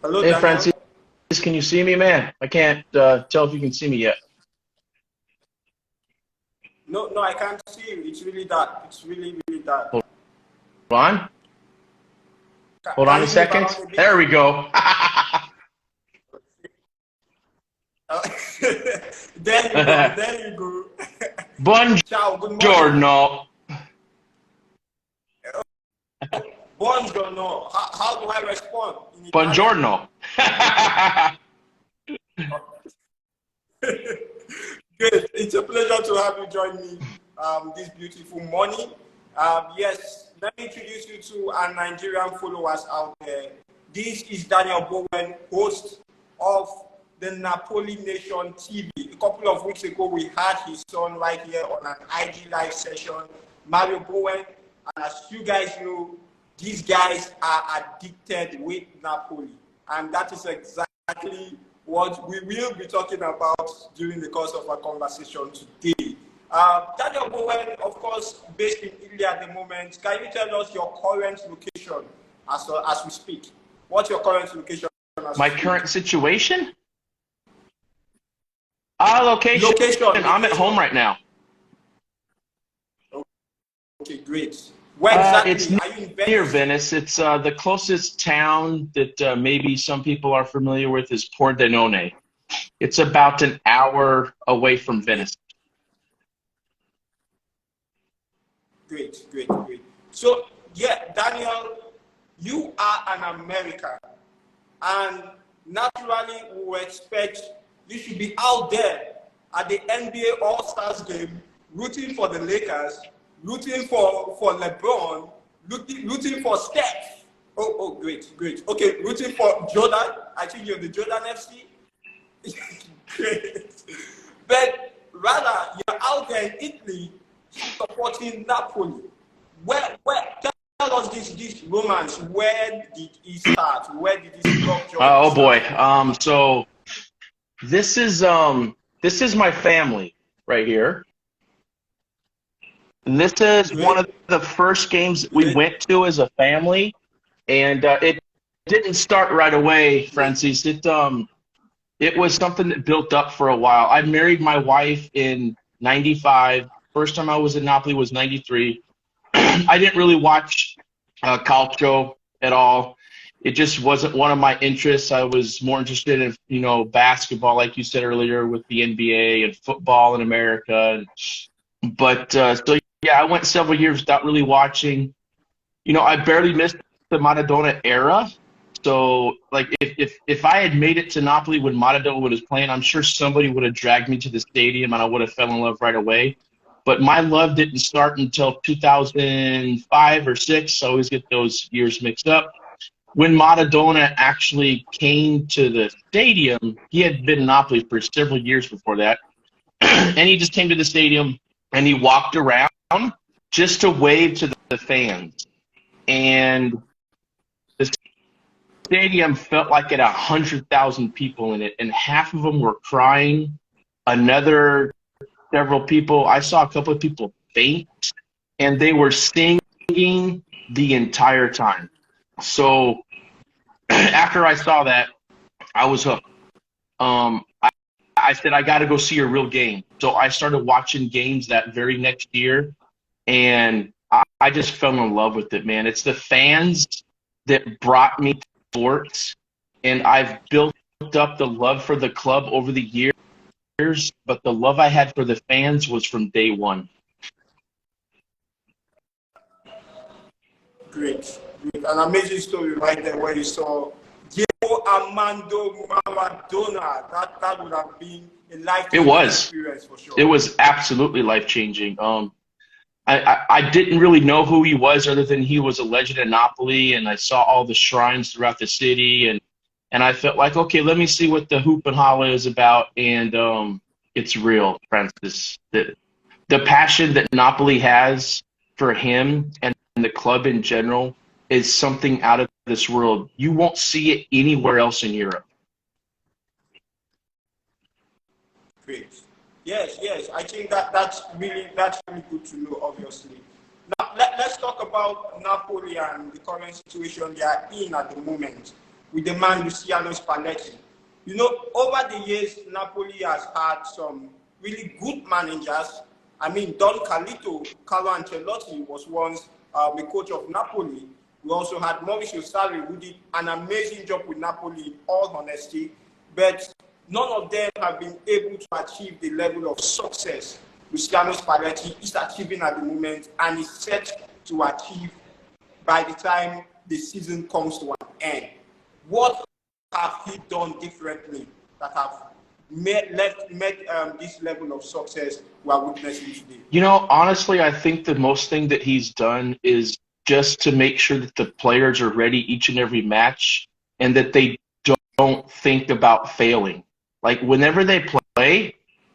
Hello, Hey, Daniel. Francis, can you see me, man? I can't tell if you can see me yet. No, no, I can't see you. It's really dark. It's really, really dark. Hold on. Hold on Can a you move second. around a bit? There we go. Uh, there you go. There you go. Ciao. Good morning. Buongiorno. Buongiorno. How do I respond in Italian? Buongiorno. Good. It's a pleasure to have you join me this beautiful morning. Yes, let me introduce you to our Nigerian followers out there. This is Daniel Bowen, host of the Napoli Nation TV. A couple of weeks ago, we had his son right here on an IG live session, Mario Bowen. And as you guys know, these guys are addicted with Napoli. And that is exactly what we will be talking about during the course of our conversation today. Daniel Bowen, of course, based in Italy at the moment. Can you tell us your current location as we speak? What's your current location as My we speak? current situation? Location. I'm at home right now. Okay, great. Where exactly? It's Are you in near Venice? Venice. It's the closest town that maybe some people are familiar with is Pordenone. It's about an hour away from Great, Venice. great, great, great. So, yeah, Daniel, you are an American. And naturally, we will expect you should be out there at the NBA All-Stars game, rooting for the Lakers, rooting for LeBron, rooting for Steph. Oh, great, great. Okay, rooting for Jordan. I think you're the Jordan FC. Great. But rather, you're out there in Italy supporting Napoli. Tell us this romance. Where did it start? Where did this love journey Oh start boy. for you? So this is my family right here. This is one of Great, the first games that we great, went to as a family, and it didn't start right away, great. Francis. It was something that built up for a while. I married my wife in '95. First time I was in Napoli was '93. I didn't really watch calcio at all. It just wasn't one of my interests. I was more interested in, basketball, like you said earlier, with the NBA and football in America. But so yeah, I went several years without really watching. I barely missed the Maradona era. So like if I had made it to Napoli when Maradona was playing, I'm sure somebody would have dragged me to the stadium and I would have fell in love right away. But my love didn't start until 2005 or six. I always get those years mixed up. When Maradona actually came to the stadium, he had been in Napoli for several years before that, and he just came to the stadium and he walked around just to wave to the fans. And the stadium felt like it had 100,000 people in it, and half of them were crying. Another several people, I saw a couple of people faint, and they were singing the entire time. So after I saw that, I was hooked. I said I got to go see a real game. So I started watching games that very next year, and I just fell in love with it, man. It's the fans that brought me to sports, and I've built up the love for the club over the years, but the love I had for the fans was from day one. Great, great. An amazing story right there where you saw Diego Armando Maradona. That would have been a It life-changing was. experience for It sure. was absolutely life changing. I didn't really know who he was other than he was a legend in Napoli, and I saw all the shrines throughout the city, and I felt like, okay, let me see what the hoop and holla is about, and it's real, Francis. The passion that Napoli has for him and the club in general is something out of this world. You won't see it anywhere else in Europe. Great. Yes, yes. I think that's really good to know, obviously. Now let's talk about Napoli and the current situation they are in at the moment. with the man Luciano Spalletti. You know, over the years, Napoli has had some really good managers. I mean, Don Carlo Ancelotti was once the coach of Napoli. We also had Mauricio Sarri, who did an amazing job with Napoli, in all honesty. But none of them have been able to achieve the level of success Luciano Spalletti is achieving at the moment and is set to achieve by the time the season comes to an end. What have he done differently that have made this level of success we are witnessing today? You know, honestly, I think the most thing that he's done is just to make sure that the players are ready each and every match and that they don't think about failing. Like, whenever they play,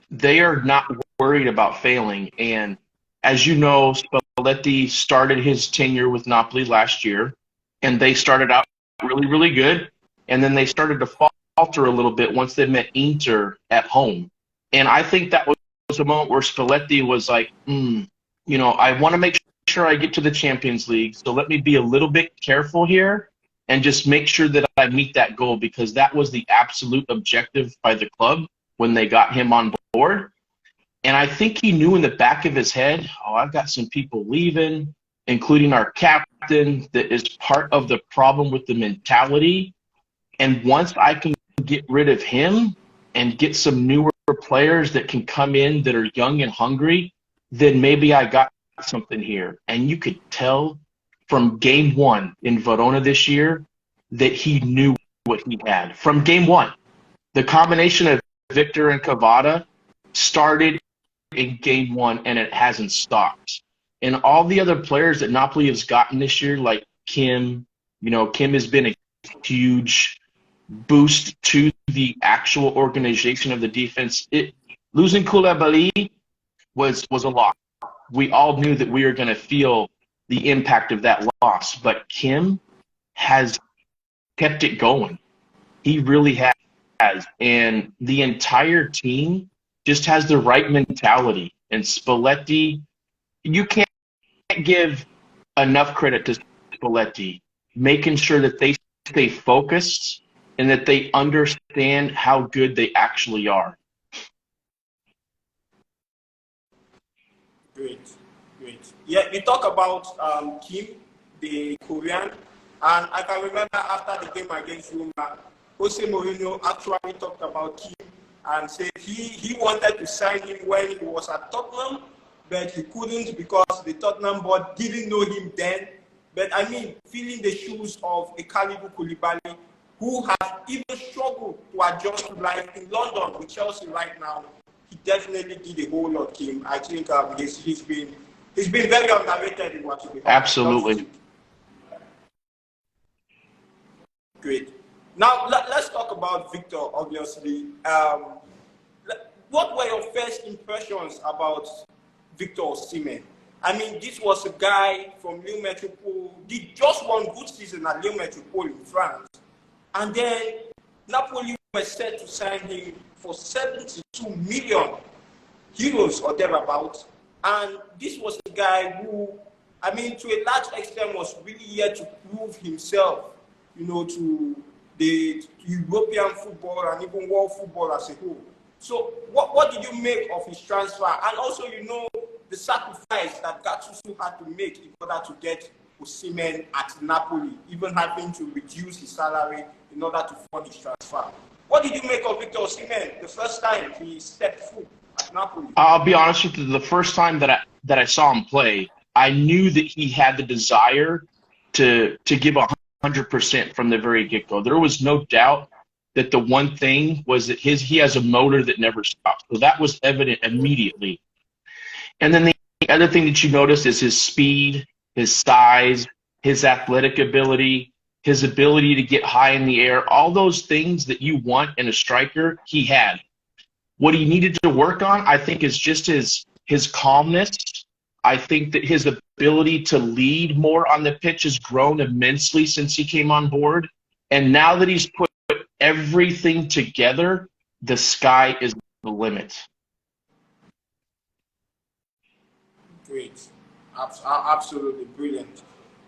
they are not worried about failing. And as you know, Spalletti started his tenure with Napoli last year, and they started out really, really good. And then they started to falter a little bit once they met Inter at home. And I think that was a moment where Spalletti was like, I want to make sure I get to the Champions League, so let me be a little bit careful here and just make sure that I meet that goal, because that was the absolute objective by the club when they got him on board. And I think he knew in the back of his head, I've got some people leaving, including our captain, that is part of the problem with the mentality. And once I can get rid of him and get some newer players that can come in that are young and hungry, then maybe I got something here. And you could tell from game one in Verona this year that he knew what he had. From game one, the combination of Victor and Cavada started in game one, and it hasn't stopped. And all the other players that Napoli has gotten this year, like Kim, Kim has been a huge boost to the actual organization of the defense. Losing Koulibaly was a loss. We all knew that we were going to feel the impact of that loss, but Kim has kept it going. He really has. And the entire team just has the right mentality. And Spalletti, you can't give enough credit to Spalletti, making sure that they stay focused and that they understand how good they actually are. Great. Yeah, we talk about Kim, the Korean, and I can remember after the game against Roma, Jose Mourinho actually talked about Kim and said he wanted to sign him when he was at Tottenham, but he couldn't because the Tottenham board didn't know him then. But I mean, filling the shoes of a Kalidou Koulibaly, who has even struggled to adjust to life in London with Chelsea right now, he definitely did a whole lot, Kim. I think he's been very underrated in what he did. Absolutely. Great. Now let's talk about Victor. Obviously, what were your first impressions about Victor Osimhen? I mean, this was a guy from Lille Metropole, did just one good season at Lille Metropole in France. And then Napoli were set to sign him for 72 million euros or thereabouts. And this was a guy who, I mean, to a large extent was really here to prove himself, to the European football and even world football as a whole. So what did you make of his transfer? And also, the sacrifice that Gattuso had to make in order to get Osimhen at Napoli, even having to reduce his salary in order to fund his transfer. What did you make of Victor Osimhen the first time he stepped foot at Napoli? I'll be honest with you, the first time that I saw him play, I knew that he had the desire to give 100% from the very get-go. There was no doubt that the one thing was that he has a motor that never stops. So that was evident immediately. And then the other thing that you notice is his speed, his size, his athletic ability, his ability to get high in the air, all those things that you want in a striker, he had. What he needed to work on, I think, is just his calmness. I think that his ability to lead more on the pitch has grown immensely since he came on board. And now that he's put everything together, the sky is the limit. Great. Absolutely brilliant.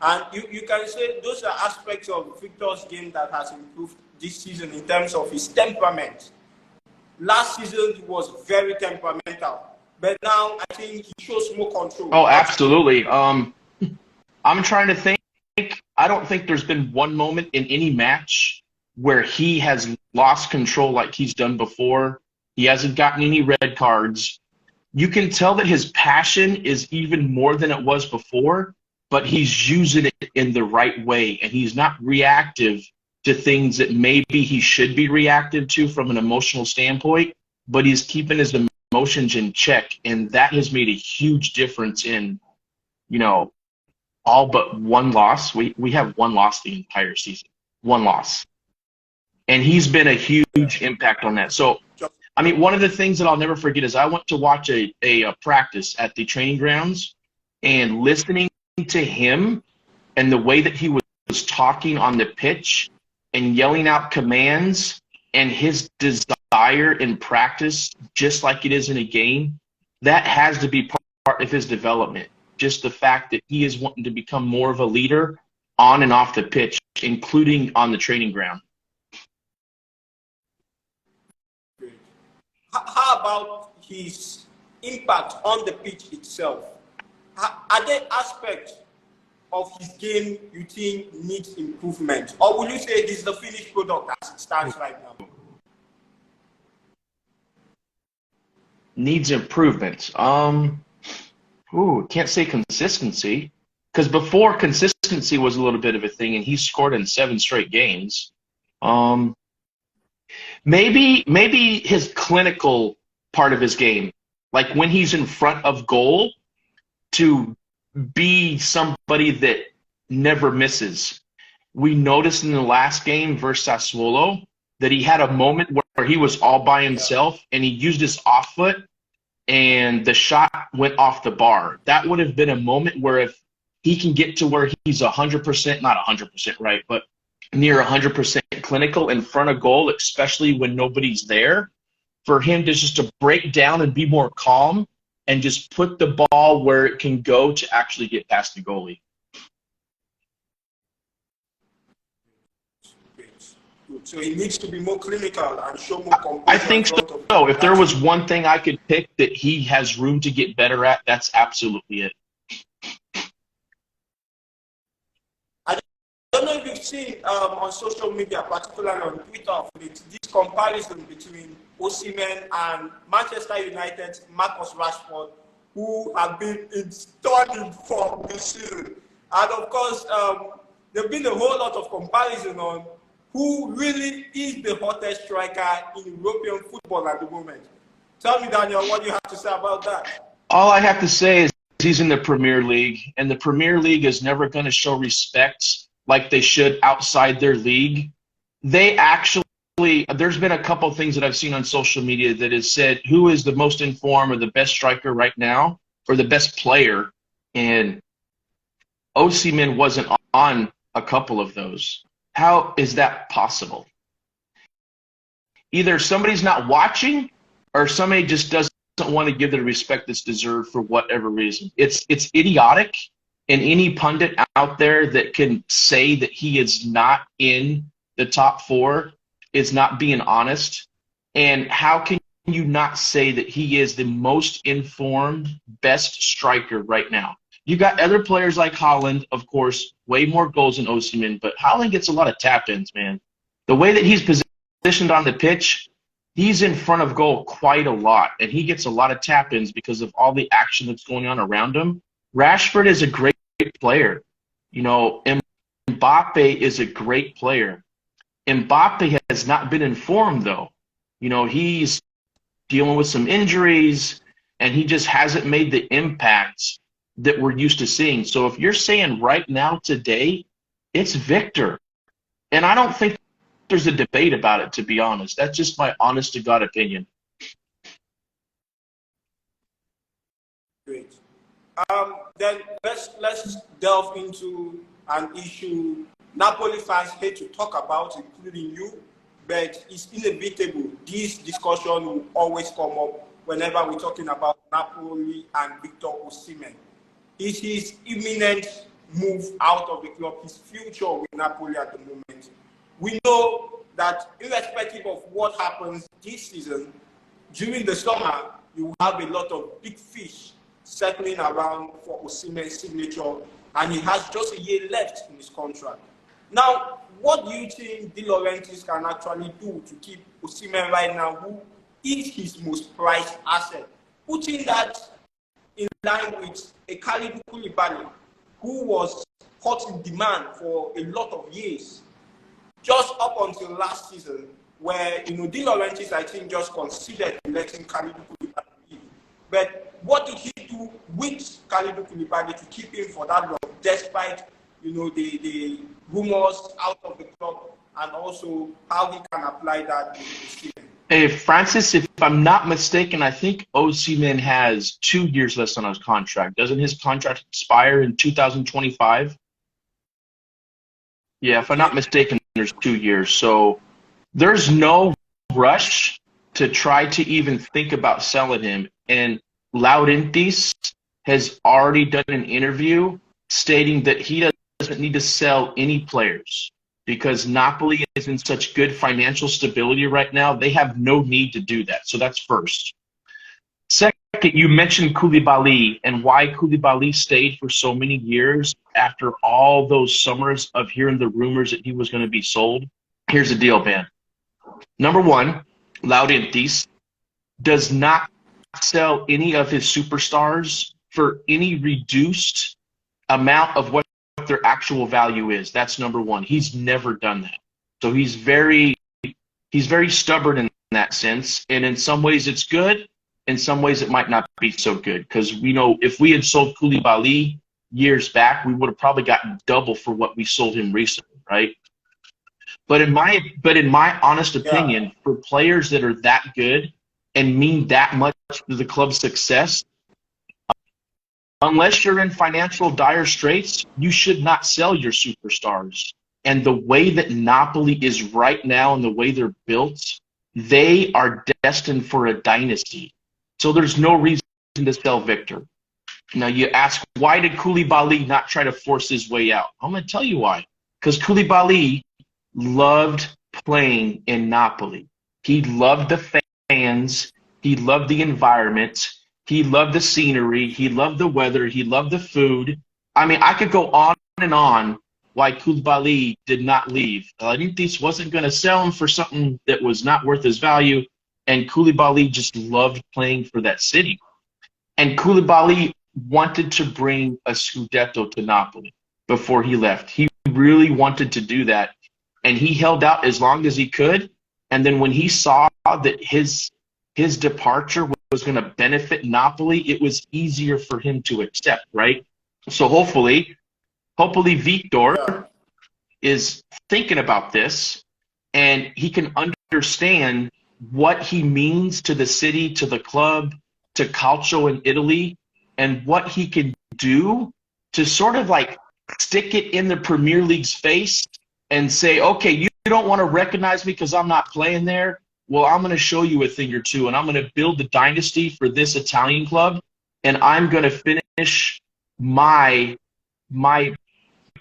And you can say those are aspects of Victor's game that has improved this season in terms of his temperament. Last season, he was very temperamental. But now, I think he shows more control. Oh, absolutely. I'm trying to think. I don't think there's been one moment in any match where he has lost control like he's done before. He hasn't gotten any red cards. You can tell that his passion is even more than it was before, but he's using it in the right way, and he's not reactive to things that maybe he should be reactive to from an emotional standpoint, but he's keeping his emotions in check, and that has made a huge difference in, all but one loss. We have one loss the entire season, one loss. And he's been a huge impact on that. So, I mean, one of the things that I'll never forget is I went to watch a practice at the training grounds, and listening to him and the way that he was talking on the pitch and yelling out commands and his desire in practice, just like it is in a game, that has to be part of his development. Just the fact that he is wanting to become more of a leader on and off the pitch, including on the training ground. How about his impact on the pitch itself? Are there aspects of his game you think needs improvement? Or will you say this is the finished product as it stands right now? Needs improvement. Can't say consistency, because before consistency was a little bit of a thing, and he scored in 7 straight games. Maybe his clinical part of his game, like when he's in front of goal, to be somebody that never misses. We noticed in the last game versus Sassuolo that he had a moment where he was all by himself, and he used his off foot, and the shot went off the bar. That would have been a moment where if he can get to where he's 100%, not 100% right, but near 100% clinical in front of goal, especially when nobody's there, for him to just to break down and be more calm and just put the ball where it can go to actually get past the goalie. So he needs to be more clinical and show more composure. I think so. If there was one thing I could pick that he has room to get better at, that's absolutely it. I don't know if you've seen on social media, particularly on Twitter, this comparison between Osimhen and Manchester United's Marcus Rashford, who have been in stunning form this season. And of course, there's been a whole lot of comparison on who really is the hottest striker in European football at the moment. Tell me, Daniel, what you have to say about that. All I have to say is he's in the Premier League, and the Premier League is never going to show respect like they should outside their league. They actually, there's been a couple of things that I've seen on social media that has said who is the most informed or the best striker right now or the best player, and Osimhen wasn't on a couple of those. How is that possible? Either somebody's not watching or somebody just doesn't want to give the respect that's deserved for whatever reason. It's idiotic, and any pundit out there that can say that he is not in the top 4 is not being honest. And how can you not say that he is the most informed, best striker right now? You got other players like Haaland, of course, way more goals than Osimhen, but Haaland gets a lot of tap-ins, man. The way that he's positioned on the pitch, he's in front of goal quite a lot, and he gets a lot of tap-ins because of all the action that's going on around him. Rashford is a great player. Mbappe is a great player. Mbappe has not been informed, though. He's dealing with some injuries, and he just hasn't made the impact that we're used to seeing. So if you're saying right now, today, it's Victor. And I don't think there's a debate about it, to be honest. That's just my honest-to-God opinion. Great. Then let's delve into an issue Napoli fans hate to talk about, including you, but it's inevitable. This discussion will always come up whenever we're talking about Napoli and Victor Osimhen. Is his imminent move out of the club, his future with Napoli at the moment. We know that irrespective of what happens this season, during the summer, you will have a lot of big fish circling around for Osimhen's signature, and he has just a year left in his contract. Now, what do you think De Laurentiis can actually do to keep Osimhen right now, who is his most prized asset? Putting that in line with a Kalidou Koulibaly, who was hot in demand for a lot of years, just up until last season, where De Laurentiis, I think, just considered letting Kalidou Koulibaly leave. But what did he do with Kalidou Koulibaly to keep him for that long, despite the rumors out of the club, and also how he can apply that in the season? Hey, Francis, if I'm not mistaken, I think Osimhen has 2 years left on his contract. Doesn't his contract expire in 2025? Yeah, if I'm not mistaken, there's 2 years. So there's no rush to try to even think about selling him. And Laurentiis has already done an interview stating that he doesn't need to sell any players because Napoli is in such good financial stability right now. They have no need to do that. So that's first. Second, you mentioned Koulibaly and why Koulibaly stayed for so many years after all those summers of hearing the rumors that he was going to be sold. Here's the deal, man. Number one, Laurentiis does not sell any of his superstars for any reduced amount of what their actual value is. That's number one. He's never done that. So he's very stubborn in that sense. And in some ways it's good. In some ways it might not be so good. Because we know if we had sold Koulibaly years back, we would have probably gotten double for what we sold him recently, right? But in my honest opinion, for players that are that good and mean that much to the club's success, unless you're in financial dire straits, you should not sell your superstars. And the way that Napoli is right now and the way they're built, they are destined for a dynasty. So there's no reason to sell Victor. Now you ask, why did Koulibaly not try to force his way out? I'm going to tell you why. Because Koulibaly loved playing in Napoli. He loved the fans. He loved the environment. He loved the scenery. He loved the weather. He loved the food. I mean, I could go on and on why Koulibaly did not leave. Laurentiis wasn't going to sell him for something that was not worth his value, and Koulibaly just loved playing for that city. And Koulibaly wanted to bring a Scudetto to Napoli before he left. He really wanted to do that, and he held out as long as he could. And then when he saw that his departure was going to benefit Napoli, it was easier for him to accept, right? So hopefully Victor is thinking about this and he can understand what he means to the city, to the club, to Calcio in Italy, and what he can do to sort of like stick it in the Premier League's face and say, okay, you don't want to recognize me because I'm not playing there. Well, I'm going to show you a thing or two, and I'm going to build the dynasty for this Italian club, and I'm going to finish my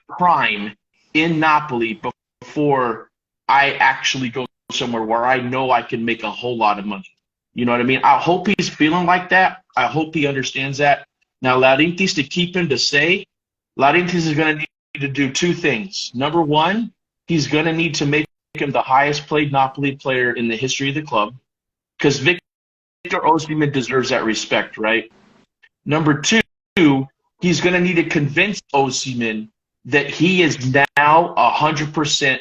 prime in Napoli before I actually go somewhere where I know I can make a whole lot of money. You know what I mean? I hope he's feeling like that. I hope he understands that. Now, Laurentiis, to keep him to stay, Laurentiis is going to need to do two things. Number one, he's going to need to make him the highest paid Napoli player in the history of the club, because Victor Osimhen deserves that respect, right? Number two, he's going to need to convince Osimhen that he is now 100%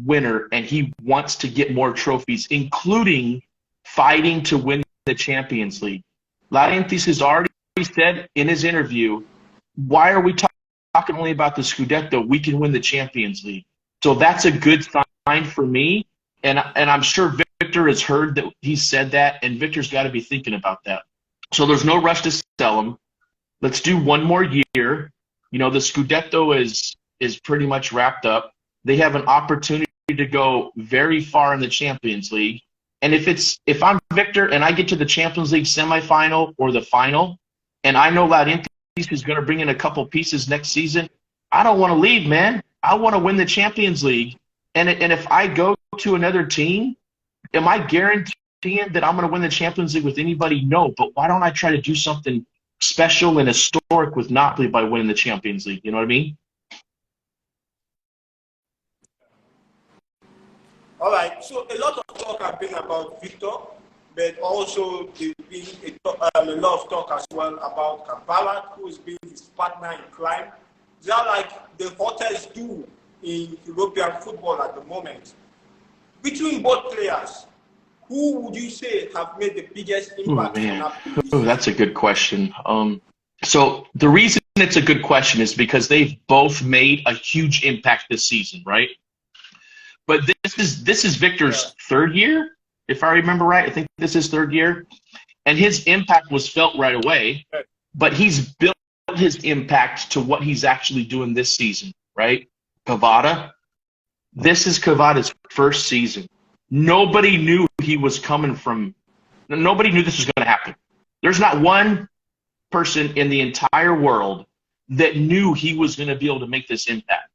winner and he wants to get more trophies, including fighting to win the Champions League. Laurentiis has already said in his interview, why are we talking only about the Scudetto? We can win the Champions League. So that's a good sign for me, and I'm sure Victor has heard that he said that, and Victor's got to be thinking about that. So there's no rush to sell him. Let's do one more year. You know, the Scudetto is pretty much wrapped up. They have an opportunity to go very far in the Champions League. And if I'm Victor and I get to the Champions League semifinal or the final, and I know Laurentiis is going to bring in a couple pieces next season, I don't want to leave, man. I want to win the Champions League. And if I go to another team, am I guaranteeing that I'm going to win the Champions League with anybody? No. But why don't I try to do something special and historic with Napoli by winning the Champions League? You know what I mean? All right. So a lot of talk have been about Victor, but also there's been a lot of talk as well about Kabbalah, who has been his partner in crime. They are like the hottest duo in European football at the moment. Between both players, who would you say have made the biggest impact on Napoli? Oh, that's a good question. So the reason it's a good question is because they've both made a huge impact this season, right? But this is Victor's third year, if I remember right. I think this is third year, and his impact was felt right away. But he's built his impact to what he's actually doing this season, right? Cavada. This is Cavada's first season. Nobody knew he was coming from. Nobody knew this was going to happen. There's not one person in the entire world that knew he was going to be able to make this impact.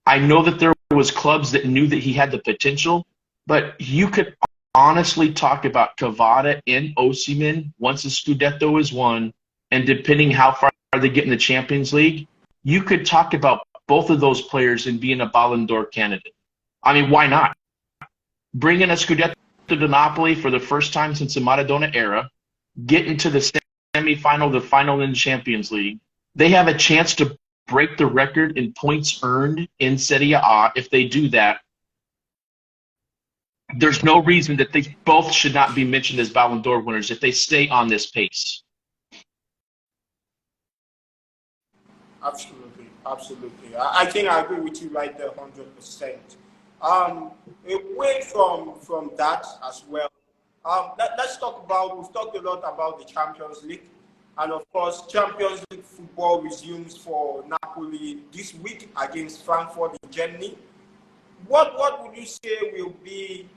I know that there was clubs that knew that he had the potential, but you could honestly talk about Cavada and Osimhen once the Scudetto is won, and depending how far they get in the Champions League, you could talk about both of those players and being a Ballon d'Or candidate. I mean, why not? Bringing a Scudetto to Napoli for the first time since the Maradona era, get into the semifinal, the final in the Champions League. They have a chance to break the record in points earned in Serie A. If they do that, there's no reason that they both should not be mentioned as Ballon d'Or winners if they stay on this pace. Absolutely, absolutely. I think I agree with you right there, 100%. Away from that as well, let's talk about, we've talked a lot about the Champions League. And of course, Champions League football resumes for Napoli this week against Frankfurt in Germany. What would you say will be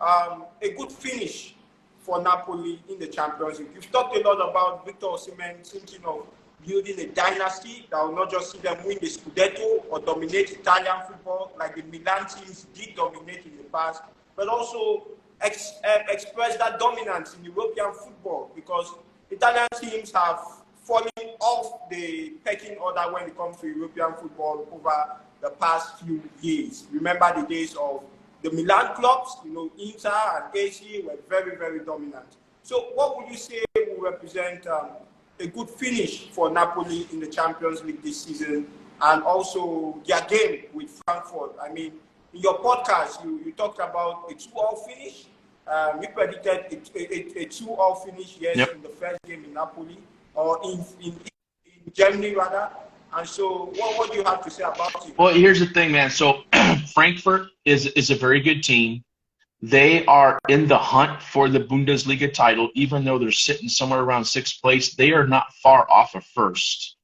a good finish for Napoli in the Champions League? You've talked a lot about Victor Osimhen thinking of building a dynasty that will not just see them win the Scudetto or dominate Italian football like the Milan teams did dominate in the past, but also express that dominance in European football, because Italian teams have fallen off the pecking order when it comes to European football over the past few years. Remember the days of the Milan clubs, Inter and AC were very, very dominant. So what would you say will represent a good finish for Napoli in the Champions League this season, and also their game with Frankfurt? I mean, in your podcast, you talked about a 2-2 finish. You predicted a 2-2 finish, yes, in the first game in Napoli, or in Germany, rather. And so what do you have to say about it? Well, here's the thing, man. So Frankfurt is a very good team. They are in the hunt for the Bundesliga title, even though they're sitting somewhere around 6th place. They are not far off of first.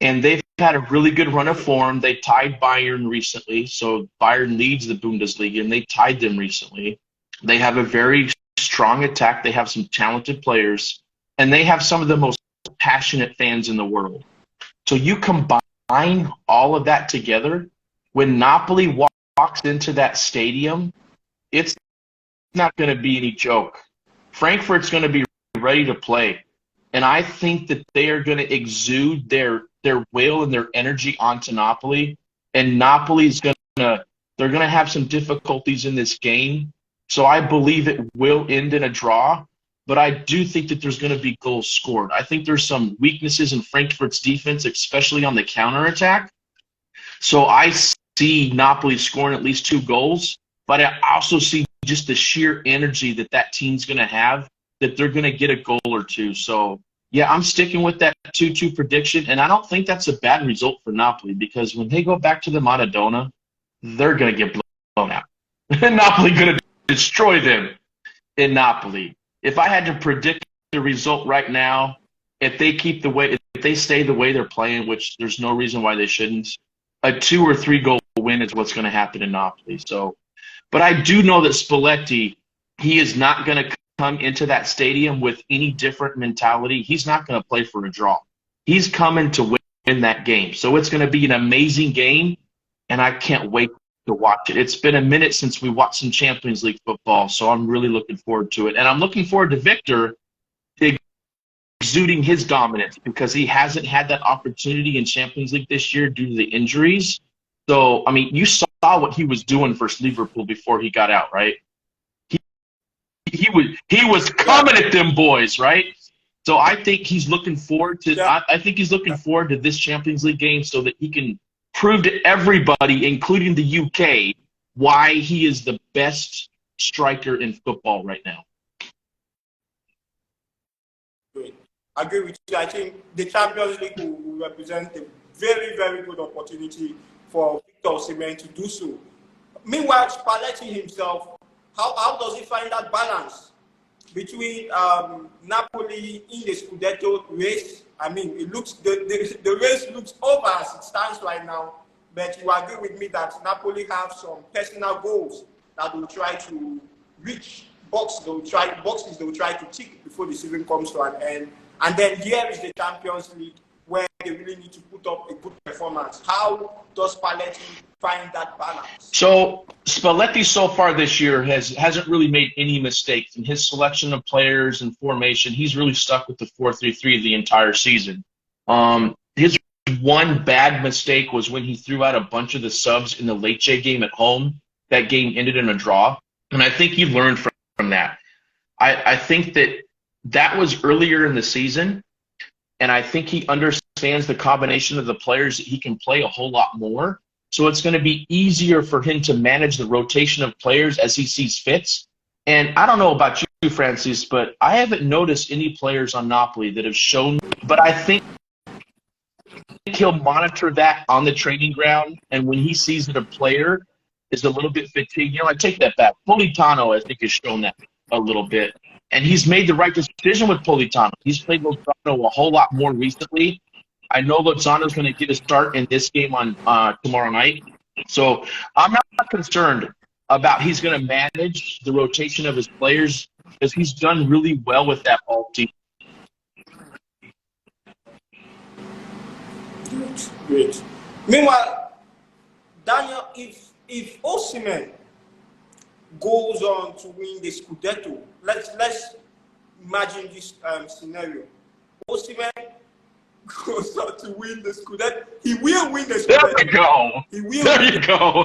And they've had a really good run of form. They tied Bayern recently. So Bayern leads the Bundesliga, and they tied them recently. They have a very strong attack. They have some talented players, and they have some of the most passionate fans in the world. So you combine all of that together, when Napoli walks into that stadium, it's not going to be any joke. Frankfurt's going to be ready to play, and I think that they are going to exude their will and their energy onto Napoli, and Napoli's they're going to have some difficulties in this game. So I believe it will end in a draw, but I do think that there's going to be goals scored. I think there's some weaknesses in Frankfurt's defense, especially on the counterattack. So I see Napoli scoring at least 2 goals, but I also see just the sheer energy that team's going to have, that they're going to get a goal or 2. So, yeah, I'm sticking with that 2-2 prediction, and I don't think that's a bad result for Napoli, because when they go back to the Maradona, they're going to get blown out. Napoli going to destroy them in Napoli. If I had to predict the result right now, if they stay the way they're playing, which there's no reason why they shouldn't, a 2 or 3 goal win is what's going to happen in Napoli. So, but I do know that Spalletti, he is not going to come into that stadium with any different mentality. He's not going to play for a draw. He's coming to that game. So it's going to be an amazing game, and I can't wait to watch it. It's been a minute since we watched some Champions League football, so I'm really looking forward to it. And I'm looking forward to Victor exuding his dominance because he hasn't had that opportunity in Champions League this year due to the injuries. So, I mean, you saw what he was doing versus Liverpool before he got out, right? He was coming at them boys, right? So I think he's looking forward to I think he's looking forward to this Champions League game so that he can prove to everybody, including the UK, why he is the best striker in football right now. I agree with you. I think the Champions League will represent a very, very good opportunity for Victor Osimhen to do so. Meanwhile, Spalletti himself, how does he find that balance between Napoli in the Scudetto race? I mean, it looks the race looks over as it stands right now. But you agree with me that Napoli have some personal goals that they will try to reach, boxes they will try to tick before the season comes to an end. And then here is the Champions League where they really need to put up a good performance. How does Spalletti find that balance? So Spalletti so far this year hasn't really made any mistakes in his selection of players and formation. He's really stuck with the 4-3-3 the entire season. His one bad mistake was when he threw out a bunch of the subs in the Lecce game at home. That game ended in a draw. And I think he learned from that. I think that was earlier in the season, and I think he understands the combination of the players that he can play a whole lot more. So it's going to be easier for him to manage the rotation of players as he sees fits. And I don't know about you, Francis, but I haven't noticed any players on Napoli that have shown. But I think he'll monitor that on the training ground, and when he sees that a player is a little bit fatigued, I take that back. Politano, I think, has shown that a little bit. And he's made the right decision with Politano. He's played Lozano a whole lot more recently. I know Lozano's going to get a start in this game on tomorrow night. So I'm not concerned about he's going to manage the rotation of his players because he's done really well with that ball team. Great. Meanwhile, Daniel, if Osimhen goes on to win the Scudetto, let's imagine this scenario. Osimhen goes on to win the Scudetto. He will win the Scudetto. There you go. He will there win you go.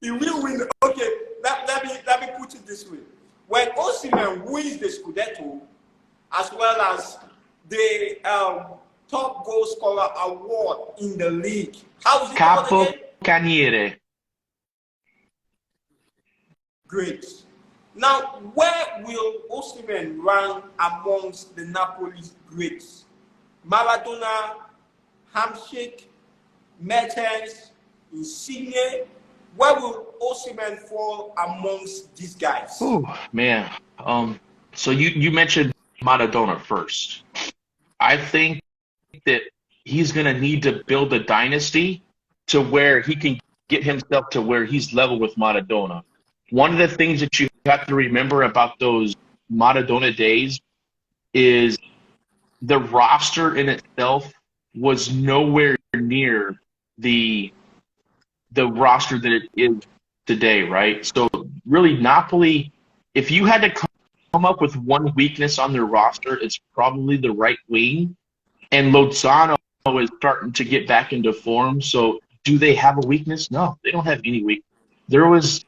He will win. Okay, let me put it this way. When Osimhen wins the Scudetto, as well as the top goal scorer award in the league, how is it called again? Caniere. Great. Now, where will Osimhen rank amongst the Napoli greats? Maradona, Hamsik, Mertens, Insigne. Where will Osimhen fall amongst these guys? Oh man. So you mentioned Maradona first. I think that he's going to need to build a dynasty to where he can get himself to where he's level with Maradona. One of the things that you have to remember about those Maradona days is the roster in itself was nowhere near the roster that it is today, right? So really Napoli, if you had to come up with one weakness on their roster, it's probably the right wing. And Lozano is starting to get back into form. So do they have a weakness? No, they don't have any weakness. There was,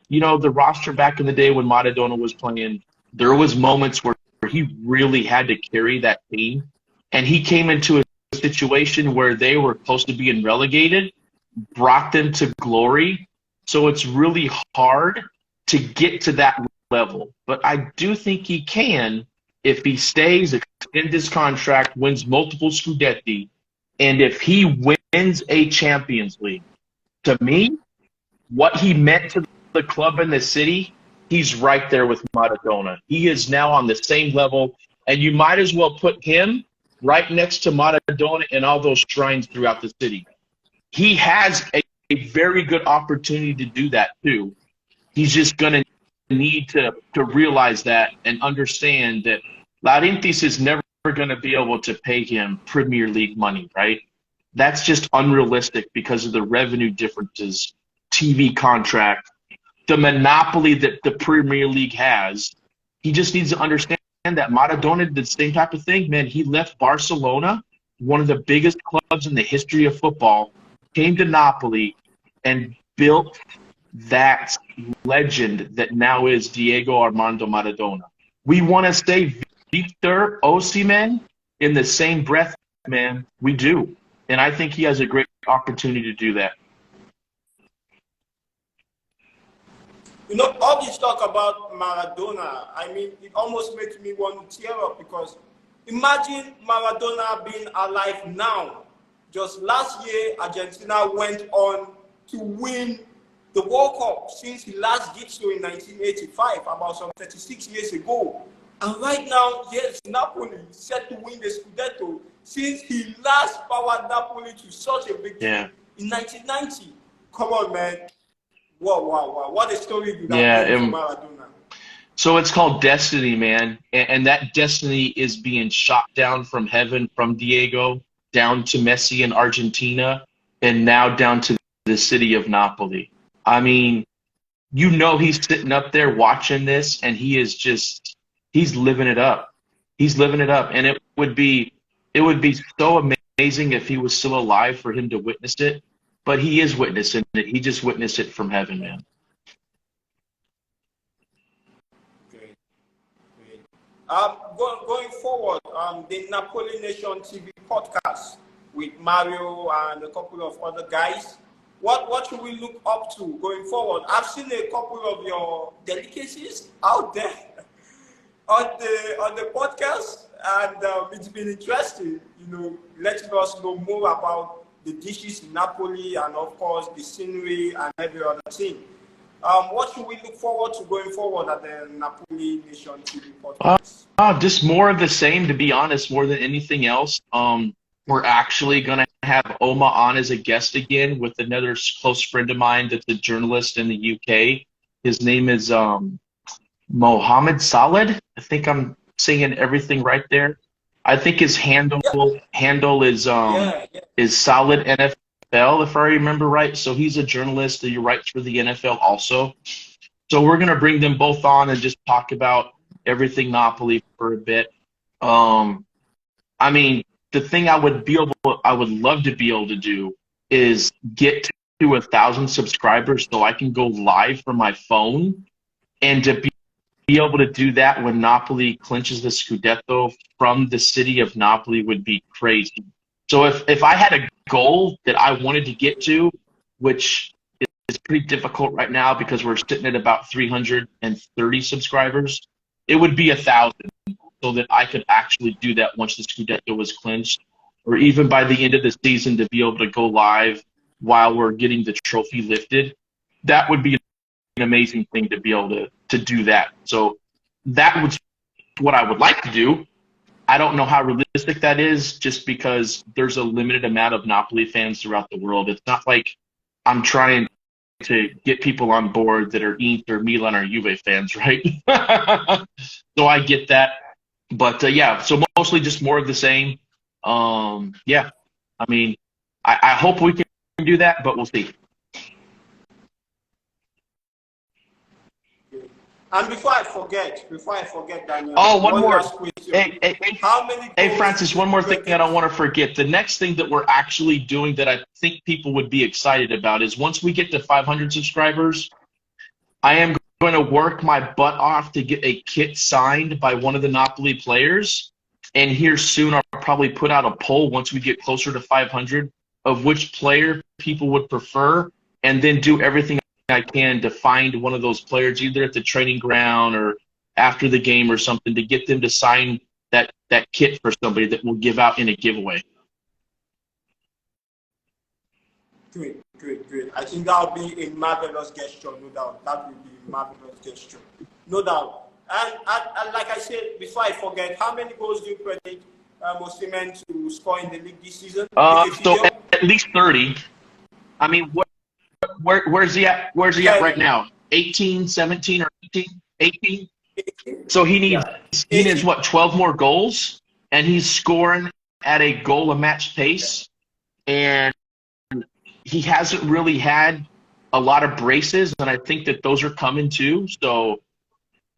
the roster back in the day when Maradona was playing, there was moments where he really had to carry that team. And he came into a situation where they were close to being relegated, brought them to glory. So it's really hard to get to that level. But I do think he can if he stays, extends his contract, wins multiple Scudetti, and if he wins a Champions League. To me, what he meant to the club and the city, he's right there with Maradona. He is now on the same level, and you might as well put him right next to Maradona in all those shrines throughout the city. He has a very good opportunity to do that too. He's just going to need to realize that and understand that Laurentiis is never going to be able to pay him Premier League money, right? That's just unrealistic because of the revenue differences, TV contract, the monopoly that the Premier League has. He just needs to understand that Maradona did the same type of thing. Man, he left Barcelona, one of the biggest clubs in the history of football, came to Napoli and built that legend that now is Diego Armando Maradona. We want to say Victor Osimhen in the same breath, man. We do. And I think he has a great opportunity to do that. You know, all this talk about Maradona, I mean, it almost makes me want to tear up because imagine Maradona being alive now. Just last year, Argentina went on to win the World Cup since he last did so in 1985, about some 36 years ago. And right now, yes, Napoli set to win the Scudetto since he last powered Napoli to such a victory in 1990. Come on, man. Wow. What a story would have been for Maradona. So it's called destiny, man. And that destiny is being shot down from heaven from Diego down to Messi in Argentina and now down to the city of Napoli. I mean, you know he's sitting up there watching this and he's living it up. He's living it up. And it would be so amazing if he was still alive for him to witness it. But he is witnessing it. He just witnessed it from heaven, man. Great. Going forward, the Napoli Nation TV podcast with Mario and a couple of other guys. What should we look up to going forward? I've seen a couple of your delicacies out there on the podcast, and it's been interesting, letting us know more about the dishes in Napoli and, of course, the scenery and every other thing. What should we look forward to going forward at the Napoli Nation TV podcast? Just more of the same, to be honest, more than anything else. We're actually going to have Oma on as a guest again with another close friend of mine that's a journalist in the UK. His name is Mohammed Salad. I think I'm saying everything right there. I think his handle is Solid NFL, if I remember right. So he's a journalist that writes for the NFL also. So we're gonna bring them both on and just talk about everything Napoli for a bit. I mean, the thing I would love to be able to do is get to 1,000 subscribers so I can go live from my phone, and to be able to do that when Napoli clinches the Scudetto from the city of Napoli would be crazy. So if I had a goal that I wanted to get to, which is pretty difficult right now because we're sitting at about 330 subscribers, it would be 1,000 so that I could actually do that once the Scudetto was clinched, or even by the end of the season to be able to go live while we're getting the trophy lifted. That would be an amazing thing to be able to do that. So that was what I would like to do. I don't know how realistic that is, just because there's a limited amount of Napoli fans throughout the world. It's not like I'm trying to get people on board that are Inter, Milan, or Juve fans, right? So I get that. But so mostly just more of the same. I mean, I hope we can do that, but we'll see. And before I forget, Daniel. Oh, one more. How many? Hey, Francis, one more thing I don't want to forget. The next thing that we're actually doing that I think people would be excited about is once we get to 500 subscribers, I am going to work my butt off to get a kit signed by one of the Napoli players. And here soon, I'll probably put out a poll once we get closer to 500 of which player people would prefer, and then do everything I can to find one of those players either at the training ground or after the game or something to get them to sign that kit for somebody that we'll give out in a giveaway. Great. I think that would be a marvelous gesture, no doubt. That would be a marvelous gesture, no doubt. And like I said, before I forget, how many goals do you predict Osimhen to score in the league this season? So at least 30. I mean, where's he at? Where's he at right now? 18, 17, or 18? 18? So he needs what, 12 more goals? and he's scoring at a goal a match pace, and he hasn't really had a lot of braces, and I think that those are coming too. So,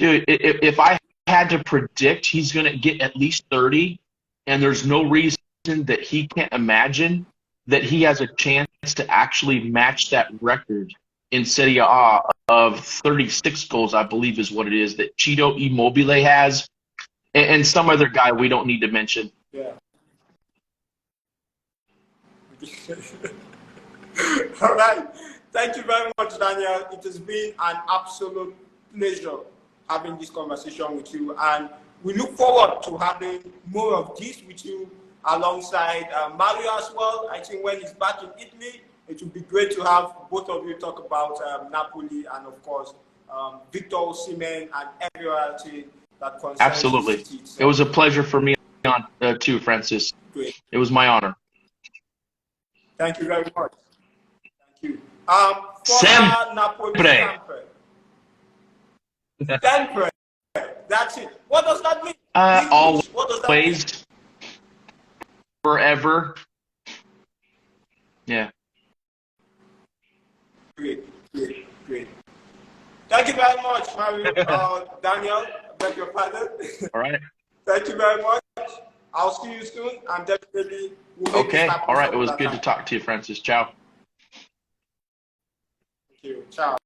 dude, if I had to predict, he's going to get at least 30, and there's no reason that he can't imagine that he has a chance to actually match that record in Serie A of 36 goals, I believe is what it is, that Ciro Immobile has, and some other guy we don't need to mention. Yeah. All right. Thank you very much, Daniel. It has been an absolute pleasure having this conversation with you, and we look forward to having more of this with you alongside Mario as well. I think when he's back in Italy, it would be great to have both of you talk about Napoli and, of course, Victor Osimhen and everything that concerns Absolutely. the city. It was a pleasure for me too, Francis. Great. It was my honor. Thank you very much. Thank you. Sempre. Napoli Sempre. Sempre. That's it. What does that mean? Always. What does that mean? Forever. Yeah. Great. Thank you very much, Mario. Daniel, beg your pardon. All right. Thank you very much. I'll see you soon, and definitely we'll make this happen. All right. It was good to talk to you, Francis. Ciao. Thank you. Ciao.